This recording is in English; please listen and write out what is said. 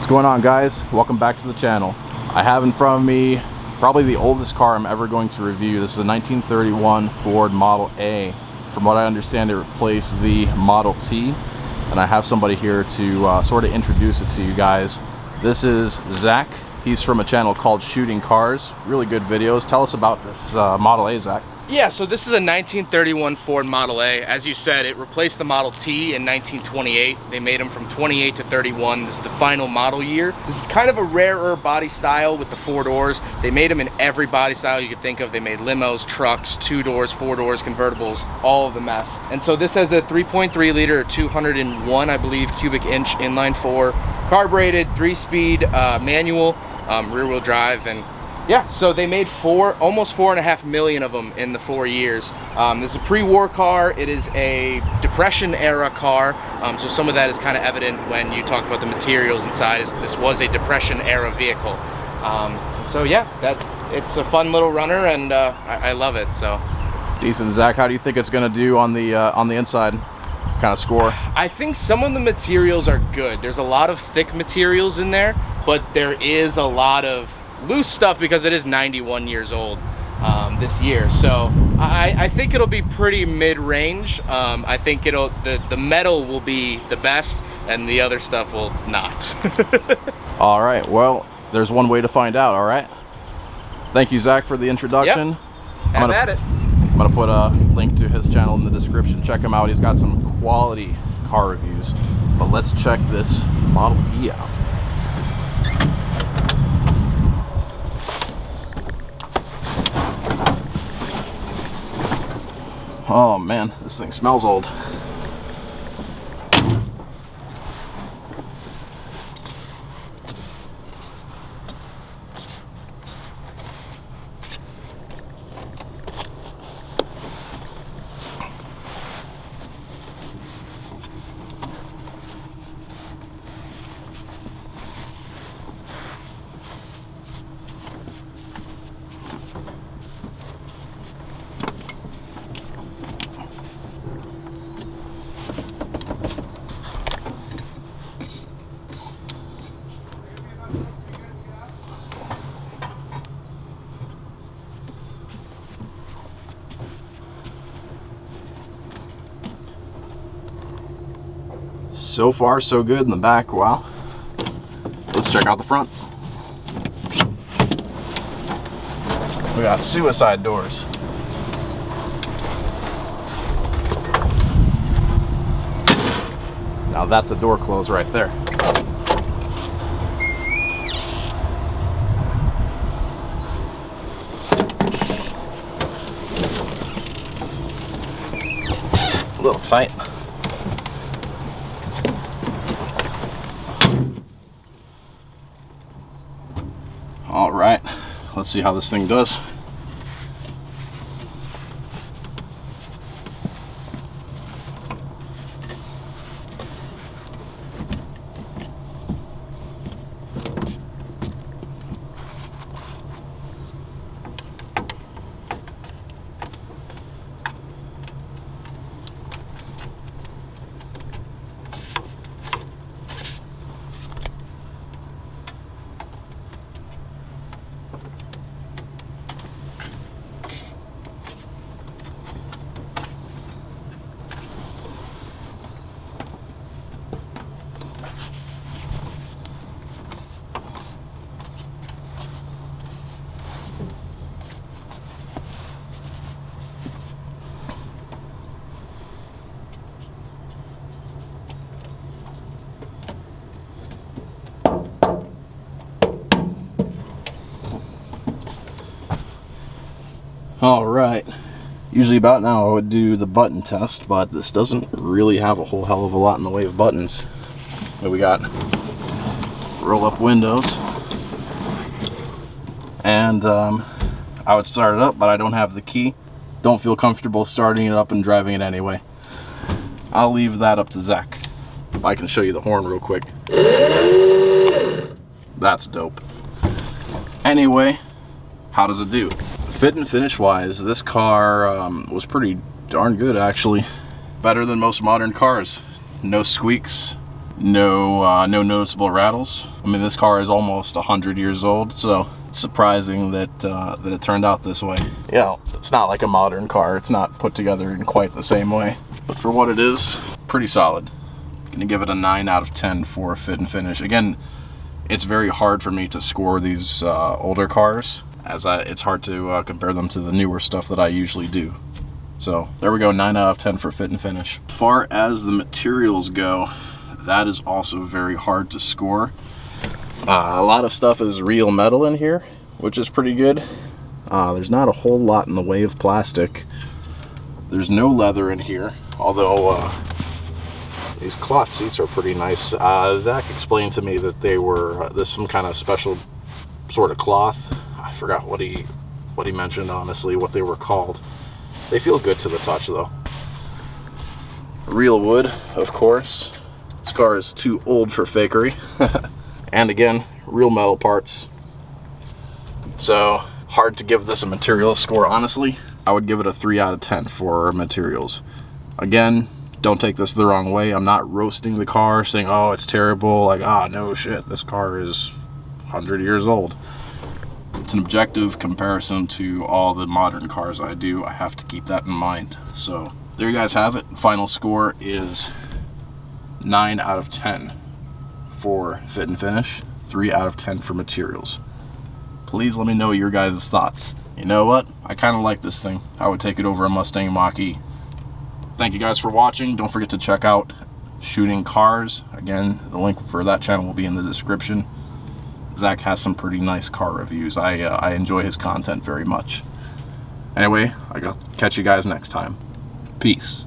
going on, guys? Welcome back to the channel. I have in front of me probably the oldest car I'm ever going to review. This is a 1931 Ford Model A. From what I understand, it replaced the Model T, and I have somebody here to sort of introduce it to you guys. This is Zach. He's from a channel called Shooting Cars. Really good videos. Tell us about this Model A, Zach. Yeah, so this is a 1931 Ford Model A. As you said, it replaced the Model T in 1928. They made them from 28 to 31. This is the final model year. This is kind of a rarer body style with the 4 doors. They made them in every body style you could think of. They made limos, trucks, 2 doors, 4 doors, convertibles, all of the mess. And so this has a 3.3 liter, 201, I believe, cubic inch inline 4, carbureted, 3-speed manual, rear-wheel drive, and yeah, so they made almost 4.5 million of them in the 4 years. This is a pre-war car. It is a Depression era car. So some of that is kind of evident when you talk about the materials inside. This was a Depression era vehicle. So yeah, it's a fun little runner, and I love it. So Decent. Zach, how do you think it's going to do on the inside? Kind of score? I think some of the materials are good. There's a lot of thick materials in there, but there is a lot of loose stuff because it is 91 years old this year. So I think it'll be pretty mid-range. I think the metal will be the best and the other stuff will not. All right, well, there's one way to find out. All right, thank you, Zach, for the introduction. Yep. Have at it. I'm gonna put a link to his channel in the description. Check him out. He's got some quality car reviews. But let's check this Model E out. Oh man, this thing smells old. So far, so good in the back. Wow. Let's check out the front. We got suicide doors. Now that's a door close right there. A little tight. All right, let's see how this thing does. All right, usually about now I would do the button test, but this doesn't really have a whole hell of a lot in the way of buttons. But we got roll up windows, and I would start it up, but I don't have the key. Don't feel comfortable starting it up and driving it anyway. I'll leave that up to Zach. I can show you the horn real quick. That's dope. Anyway, how does it do? Fit and finish wise, this car was pretty darn good actually. Better than most modern cars. No squeaks, No noticeable rattles. I mean, this car is almost 100 years old, so it's surprising that that it turned out this way. Yeah, it's not like a modern car. It's not put together in quite the same way, but for what it is, pretty solid. Gonna give it a 9 out of 10 for fit and finish. Again, it's very hard for me to score these older cars, as it's hard to compare them to the newer stuff that I usually do. So there we go, 9 out of 10 for fit and finish. As far as the materials go, that is also very hard to score. A lot of stuff is real metal in here, which is pretty good. There's not a whole lot in the way of plastic. There's no leather in here, although these cloth seats are pretty nice. Zach explained to me that they were this some kind of special sort of cloth. I forgot what he mentioned, honestly, what they were called. They feel good to the touch, though. Real wood, of course. This car is too old for fakery. And again, real metal parts. So hard to give this a material score, honestly. I would give it a 3 out of 10 for materials. Again, don't take this the wrong way. I'm not roasting the car, saying, oh, it's terrible. Like, ah, no shit, this car is 100 years old. It's an objective comparison to all the modern cars I do. I have to keep that in mind. So there you guys have it. Final score is 9 out of 10 for fit and finish, 3 out of 10 for materials. Please let me know your guys' thoughts. You know what? I kind of like this thing. I would take it over a Mustang Mach-E. Thank you guys for watching. Don't forget to check out Shooting Cars. Again, the link for that channel will be in the description. Zach has some pretty nice car reviews. I enjoy his content very much. Anyway, I'll catch you guys next time. Peace.